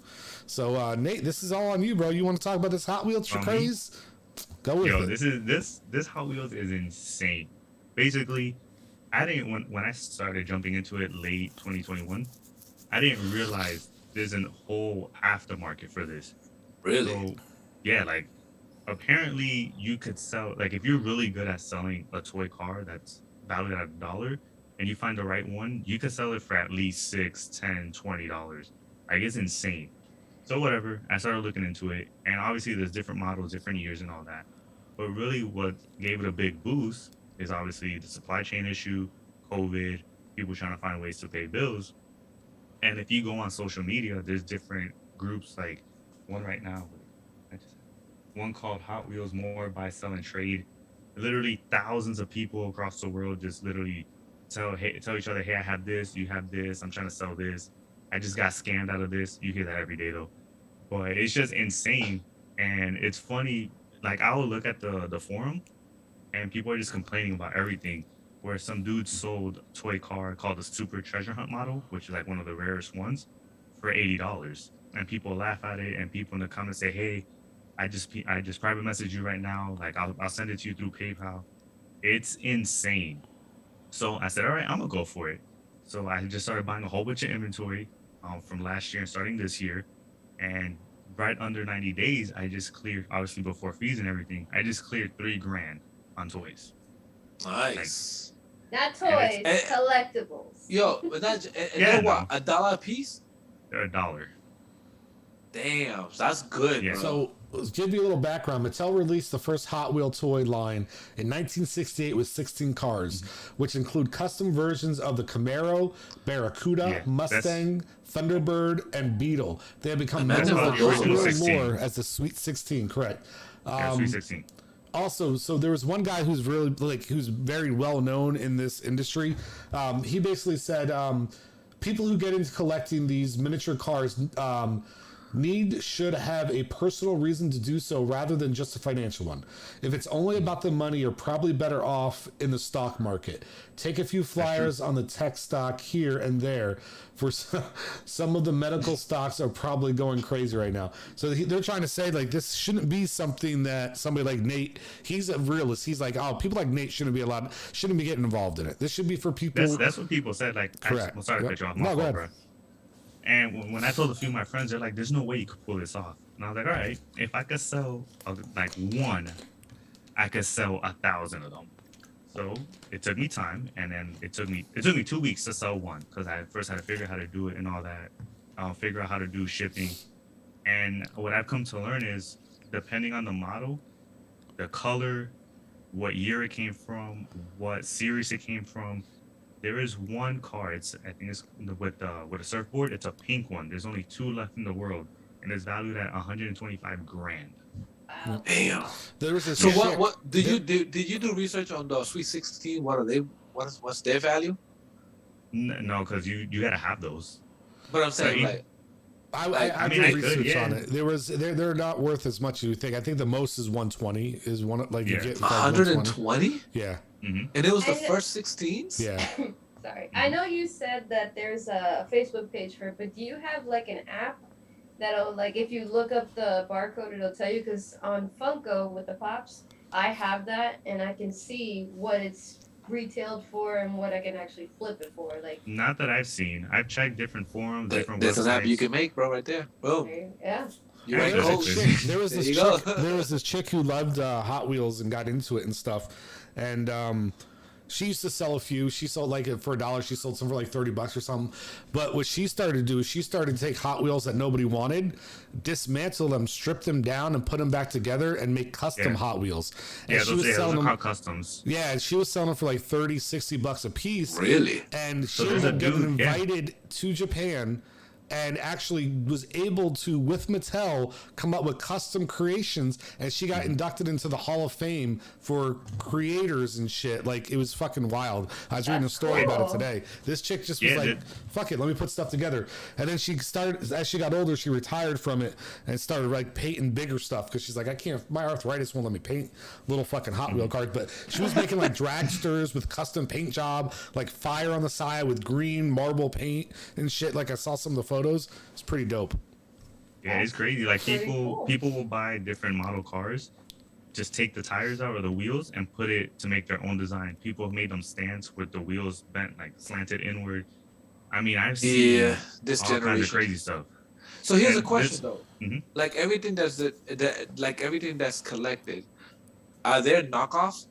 So, Nate, this is all on you, bro. You want to talk about this Hot Wheels craze? Go with it. This Hot Wheels is insane. Basically, I didn't when I started jumping into it late 2021, I didn't realize there's a whole aftermarket for this. Really? So, yeah, like apparently you could sell, like if you're really good at selling a toy car that's valued at $1 and you find the right one, you could sell it for at least $6, $10, $20. Like it's insane. So whatever, I started looking into it, and obviously there's different models, different years and all that. But really what gave it a big boost is obviously the supply chain issue, COVID, people trying to find ways to pay bills. And if you go on social media, there's different groups, like one right now, one called Hot Wheels More Buy, Sell, and Trade. Literally thousands of people across the world just literally tell each other, hey, I have this, you have this, I'm trying to sell this. I just got scammed out of this. You hear that every day though. But it's just insane. And it's funny, like I will look at the forum and people are just complaining about everything. Where some dude sold a toy car called the Super Treasure Hunt model, which is like one of the rarest ones, for $80. And people laugh at it, and people in the comments say, hey, I just private message you right now. Like I'll send it to you through PayPal. It's insane. So I said, all right, I'm gonna go for it. So I just started buying a whole bunch of inventory from last year and starting this year. And right under 90 days, I just cleared, obviously before fees and everything, I just cleared $3,000 on toys. Nice. Not toys, collectibles. Yo, but that's they're what, $1 a piece? They're $1. Damn, that's good. Yeah. Bro. So, let's give you a little background. Mattel released the first Hot Wheel toy line in 1968 with 16 cars, which include custom versions of the Camaro, Barracuda, Mustang, Thunderbird, and Beetle. They have become known for Hot Wheels lore as the Sweet 16, correct? Sweet 16. Also, so there was one guy who's really who's very well known in this industry. He basically said people who get into collecting these miniature cars should have a personal reason to do so rather than just a financial one. If it's only about the money, you're probably better off in the stock market. Take a few flyers on the tech stock here and there. For some of the medical stocks are probably going crazy right now. So they're trying to say like this shouldn't be something that somebody like Nate, he's a realist. He's like, oh, people like Nate shouldn't be getting involved in it. This should be for people. That's what people said. Like, correct. I'm sorry to cut you off. My fault, bro. And when I told a few of my friends, they're like, there's no way you could pull this off. And I was like, all right, if I could sell like one, I could sell 1,000 of them. So it took me time, and then it took me 2 weeks to sell one because I first had to figure out how to do it and all that, figure out how to do shipping. And what I've come to learn is, depending on the model, the color, what year it came from, what series it came from, there is one car. I think it's with a surfboard. It's a pink one. There's only 2 left in the world, and it's valued at $125,000. Wow. Damn. So what did you do research on the Sweet 16? What are they? What's their value? No, because you gotta have those. But I'm saying I did research on it. They're not worth as much as you think. I think the most is 120. Is one you get 120? Yeah. Mm-hmm. And it was the first 16s? Yeah. Sorry. I know you said that there's a Facebook page for it, but do you have like an app that'll, like, if you look up the barcode, it'll tell you? Because on Funko with the Pops, I have that, and I can see what it's retailed for and what I can actually flip it for. Like, not that I've seen. I've checked different forums, different There's websites. an app you can make, bro, right there. Boom. Yeah. There was this chick who loved Hot Wheels and got into it and stuff, and she used to sell a few. She sold like for $1. She sold some for like $30 or something. But what she started to do is she started to take Hot Wheels that nobody wanted, dismantle them, strip them down, and put them back together and make custom Hot Wheels. And those are called customs. Yeah, and she was selling them for like $30-$60 a piece. Really? And she ended up getting invited to Japan and actually was able to, with Mattel, come up with custom creations, and she got inducted into the Hall of Fame for creators and shit. Like, it was fucking wild. I was reading a story about it today. This chick just was like, fuck it, let me put stuff together. And then she started, as she got older, she retired from it and started like painting bigger stuff, because she's like, I can't, my arthritis won't let me paint little fucking Hot Wheel cards. But she was making like dragsters with custom paint job, like fire on the side with green marble paint and shit. Like, I saw some of the photos. It's pretty dope. Yeah, it's crazy. Like, people will buy different model cars, just take the tires out or the wheels and put it to make their own design. People have made them stands with the wheels bent, like slanted inward. I mean, I've seen this all generation kinds of crazy stuff. So here's a question though. Mm-hmm. Like everything that's collected, are there knockoffs?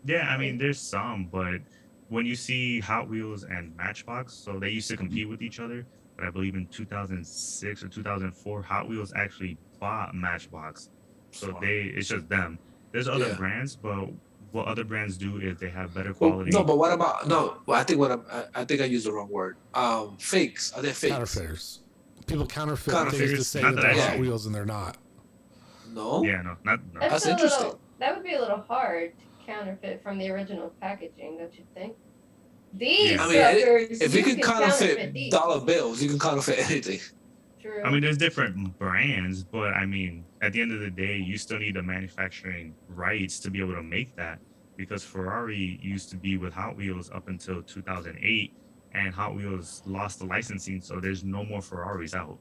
Yeah, I mean, there's some, but when you see Hot Wheels and Matchbox, so they used to compete with each other, but I believe in 2006 or 2004, Hot Wheels actually bought Matchbox. So it's just them. There's other brands, but what other brands do is they have better quality. Well, no, but what about I think I used the wrong word. Fakes. Are they fakes? Counterfeiters. People counterfeit things to say that they're Hot Wheels and they're not. No. Yeah, no. That's interesting. That would be a little hard to counterfeit from the original packaging, don't you think? These suckers, if you can counterfeit dollar bills, you can counterfeit anything. True. I mean, there's different brands, but I mean, at the end of the day, you still need the manufacturing rights to be able to make that, because Ferrari used to be with Hot Wheels up until 2008, and Hot Wheels lost the licensing, so there's no more Ferraris out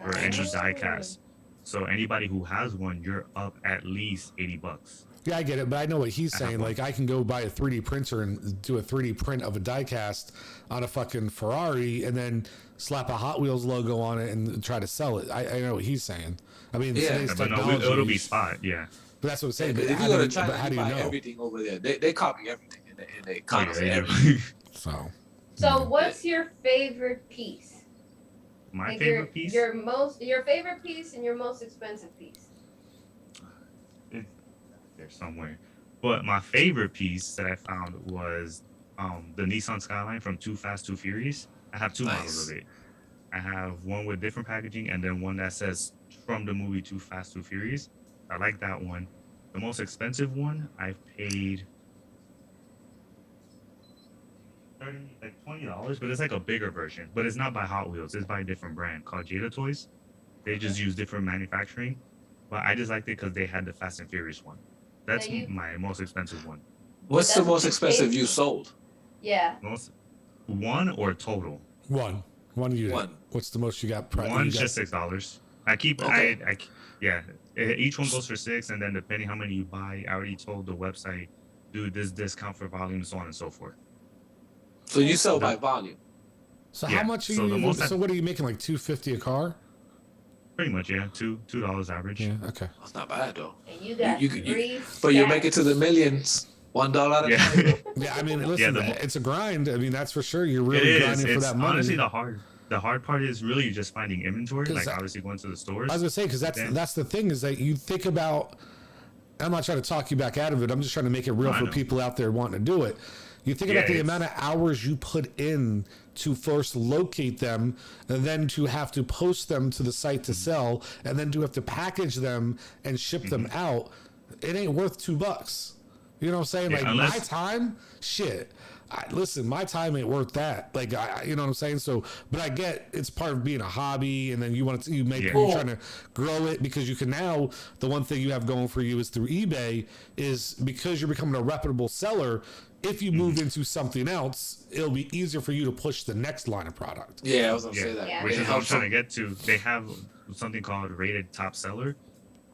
for any diecast. So anybody who has one, you're up at least $80. Yeah, I get it, but I know what he's saying. Like, I can go buy a 3D printer and do a 3D print of a diecast on a fucking Ferrari and then slap a Hot Wheels logo on it and try to sell it. I know what he's saying. I mean, today's technology. No, it'll be spot, But that's what I'm saying. But but if you go to China, how do you know? Everything over there, they copy everything and they copy everything. So what's your favorite piece? My favorite piece? Your favorite piece and your most expensive piece. There somewhere, but my favorite piece that I found was the Nissan Skyline from Too Fast, Too Furious. I have two models of it. I have one with different packaging and then one that says from the movie Too Fast, Too Furious. I like that one. The most expensive one, I've paid $20, but it's like a bigger version. But it's not by Hot Wheels. It's by a different brand called Jada Toys. They just use different manufacturing, but I just liked it because they had the Fast and Furious one. That's my most expensive one. What's the most expensive you sold? Yeah. One or total? One unit. What's the most you got? One's just $6. I keep. Okay. Each one goes for $6, and then depending how many you buy, I already told the website, do this discount for volume, so on and so forth. So you sell by volume. So how much are you? So what are you making? Like $2.50 a car? Pretty much, yeah. $2 average. Yeah, okay. That's not bad though. And you got but you make it to the millions. $1 at a time. Yeah, I mean, listen, it's a grind. I mean, that's for sure. You're really grinding for that money. Honestly, the hard part is really just finding inventory. Like obviously going to the stores. I was gonna say, because that's the thing, is that you think about. I'm not trying to talk you back out of it. I'm just trying to make it real for people out there wanting to do it. You think about the amount of hours you put in to first locate them, and then to have to post them to the site to sell, and then to have to package them and ship them out. It ain't worth $2. You know what I'm saying? Yeah, like my time, shit. Listen, my time ain't worth that. Like, you know what I'm saying? So, but I get it's part of being a hobby, and then you're trying to grow it, because you can now, the one thing you have going for you is through eBay, is because you're becoming a reputable seller. If you move into something else, it'll be easier for you to push the next line of product. Yeah, I was gonna say that. Yeah. Which is what I'm trying to get to. They have something called rated top seller,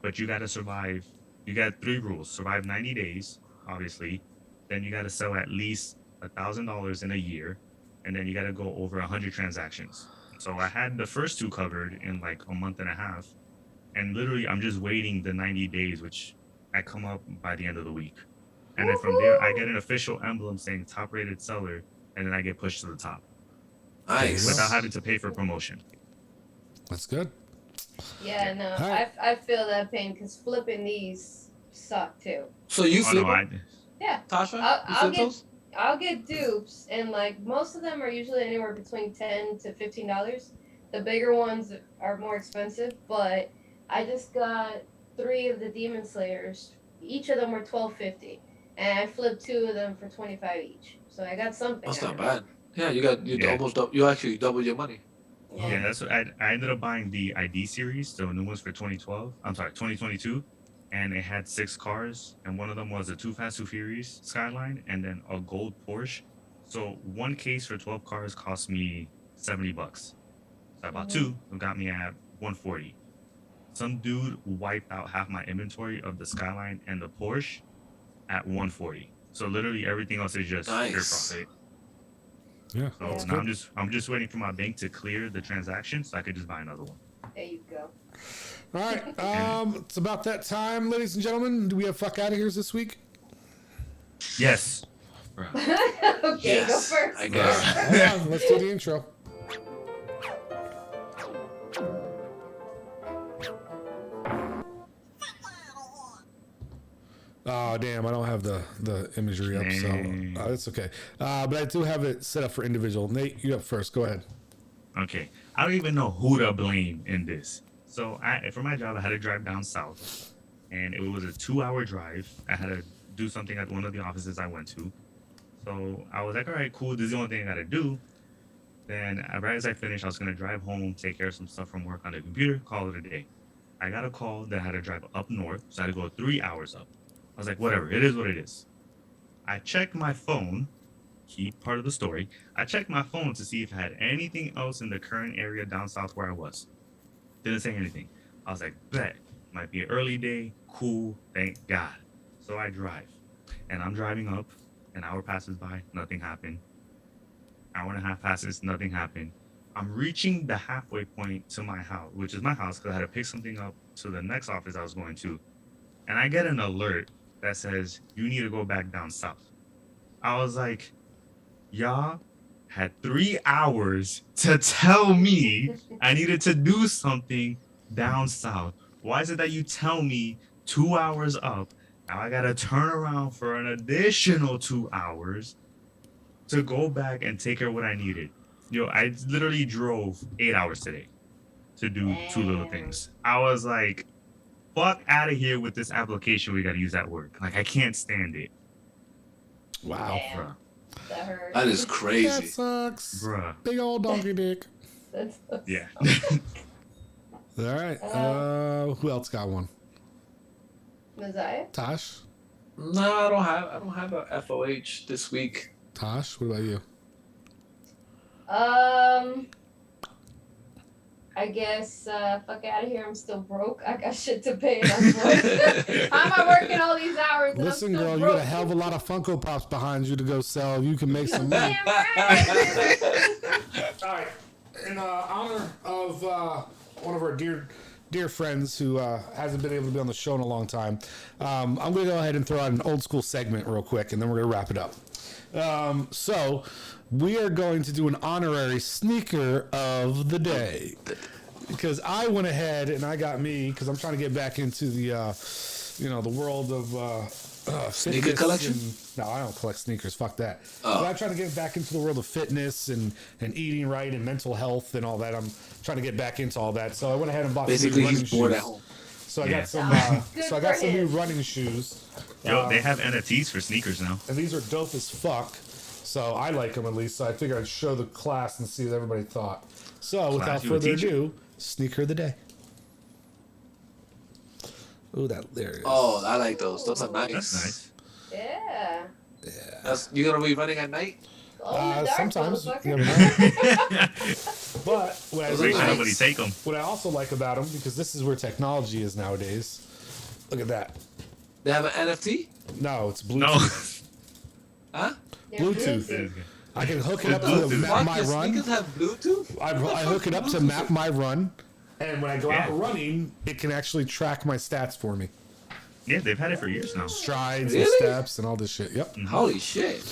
but you got to survive. You got 3 rules: survive 90 days, obviously. Then you got to sell at least $1,000 in a year, and then you got to go over 100 transactions. So I had the first 2 covered in like a month and a half, and literally I'm just waiting the 90 days, which I come up by the end of the week. And then from there, I get an official emblem saying top rated seller, and then I get pushed to the top. Nice. Without having to pay for promotion. That's good. Yeah, no, Right. I feel that pain, because flipping these suck too. So you flip them? Yeah. Tasha? I'll get, I'll get dupes, and like most of them are usually anywhere between $10 to $15. The bigger ones are more expensive, but I just got 3 of the Demon Slayers. Each of them were $12.50, and I flipped 2 of them for 25 each. So I got something. That's out not of it. bad. Yeah, you almost you actually double your money. Yeah, that's what I ended up buying the ID series, the new ones for 2012. I'm sorry, 2022, and it had 6 cars, and one of them was a Too Fast Too Furious Skyline, and then a gold Porsche. So one case for 12 cars cost me $70. So I bought 2, it got me at 140. Some dude wiped out half my inventory of the Skyline and the Porsche at 140. So literally everything else is just pure profit. Yeah. So now I'm just waiting for my bank to clear the transaction so I could just buy another one. There you go. All right. It's about that time, ladies and gentlemen. Do we have Fuck Outta Here's this week? Yes. Okay, go first. I guess. Hold on, let's do the intro. Oh, damn, I don't have the imagery up, so it's okay. But I do have it set up for individual. Nate, you up first. Go ahead. Okay. I don't even know who to blame in this. So for my job, I had to drive down south, and it was a 2-hour drive. I had to do something at one of the offices I went to. So I was like, all right, cool. This is the only thing I got to do. Then right as I finished, I was going to drive home, take care of some stuff from work on the computer, call it a day. I got a call that I had to drive up north, so I had to go 3 hours up. I was like, whatever, it is what it is. I checked my phone, key part of the story. I checked my phone to see if I had anything else in the current area down south where I was. Didn't say anything. I was like, bet, might be an early day, cool, thank God. So I drive, and I'm driving up, an hour passes by, nothing happened. Hour and a half passes, nothing happened. I'm reaching the halfway point to my house, which is my house, because I had to pick something up to the next office I was going to. And I get an alert that says, you need to go back down south. I was like, y'all had 3 hours to tell me I needed to do something down south. Why is it that you tell me 2 hours up? Now I gotta turn around for an additional 2 hours to go back and take care of what I needed. I literally drove 8 hours today to do 2 little things. I was like, fuck out of here with this application we gotta use at work. Like, I can't stand it. Wow. Damn. That hurt. That is crazy. That sucks. Bruh. Big old donkey dick. That's Yeah. All right. Who else got one? Messiah? Tosh? No, I don't have a FOH this week. Tosh, what about you? I guess fuck out of here. I'm still broke. I got shit to pay. And I'm broke. How am I working all these hours? And Listen, I'm still girl, broke? you got a hell of a lot of Funko Pops behind you to go sell. You can make some money. Damn right. All right. In honor of one of our dear friends who hasn't been able to be on the show in a long time, I'm going to go ahead and throw out an old school segment real quick, and then we're going to wrap it up. So we are going to do an honorary sneaker of the day, because I went ahead and I got me, because I'm trying to get back into the the world of Sneaker collection? No, I don't collect sneakers. Fuck that. Oh. But I'm trying to get back into the world of fitness and eating right and mental health and all that. I'm trying to get back into all that. So I went ahead and bought some new running he's bored shoes. at home. So I Yeah. got some. Good So I got for some new him. running shoes. Yo, they have NFTs for sneakers now. And these are dope as fuck. So I like them at least. So I figured I'd show the class and see what everybody thought. So without you a further teacher. ado, sneaker of the day. Ooh, there it is. Oh, I like those. Those are nice. That's nice. Yeah. You gonna be running at night? Glow in the dark, Sometimes. motherfucker. You never know. But what I Those are really Make sure nice. nobody take them. what I also like about them, because this is where technology is nowadays. Look at that. They have an NFT? No, it's No. Bluetooth. Huh? Yeah, Bluetooth. I can hook it up to Bluetooth. map Fuck, my your run. sneakers have Bluetooth? I hook it up to map my run, and when I go out Yeah. running, it can actually track my stats for me. Yeah, they've had it for years now. Strides and Really? steps and all this shit. Yep. Holy shit.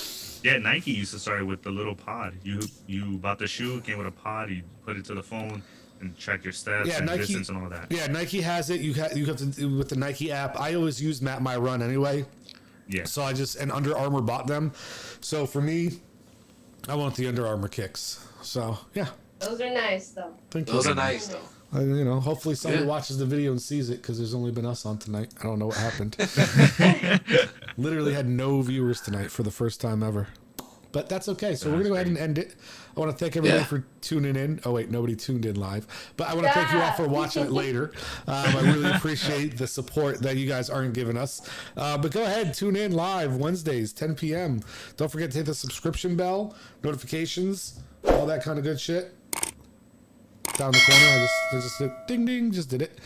Yeah, Nike used to start with the little pod. You bought the shoe, it came with a pod, you put it to the phone and track your steps Yeah, and Nike- distance and all that. Yeah, Nike has it. You have to do with the Nike app. I always use Map My Run anyway, Yeah. So and Under Armour bought them. So for me, I want the Under Armour kicks. So yeah. Those are nice though. Thank you. Those are nice though. Hopefully somebody watches the video and sees it because there's only been us on tonight. I don't know what happened. Literally had no viewers tonight for the first time ever. But that's okay. So we're going to go ahead and end it. I want to thank everybody for tuning in. Oh, wait, nobody tuned in live. But I want to thank you all for watching it later. I really appreciate the support that you guys aren't giving us. But go ahead, tune in live Wednesdays, 10 p.m. Don't forget to hit the subscription bell, notifications, all that kind of good shit. Down the corner, I just did ding ding, just did it.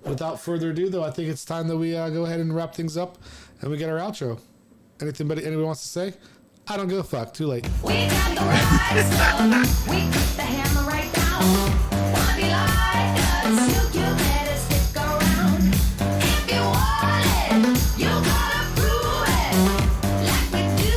Without further ado, though, I think it's time that we go ahead and wrap things up and we get our outro. Anybody wants to say? I don't give a fuck. Too late. We got the right stuff. We put the hammer right down.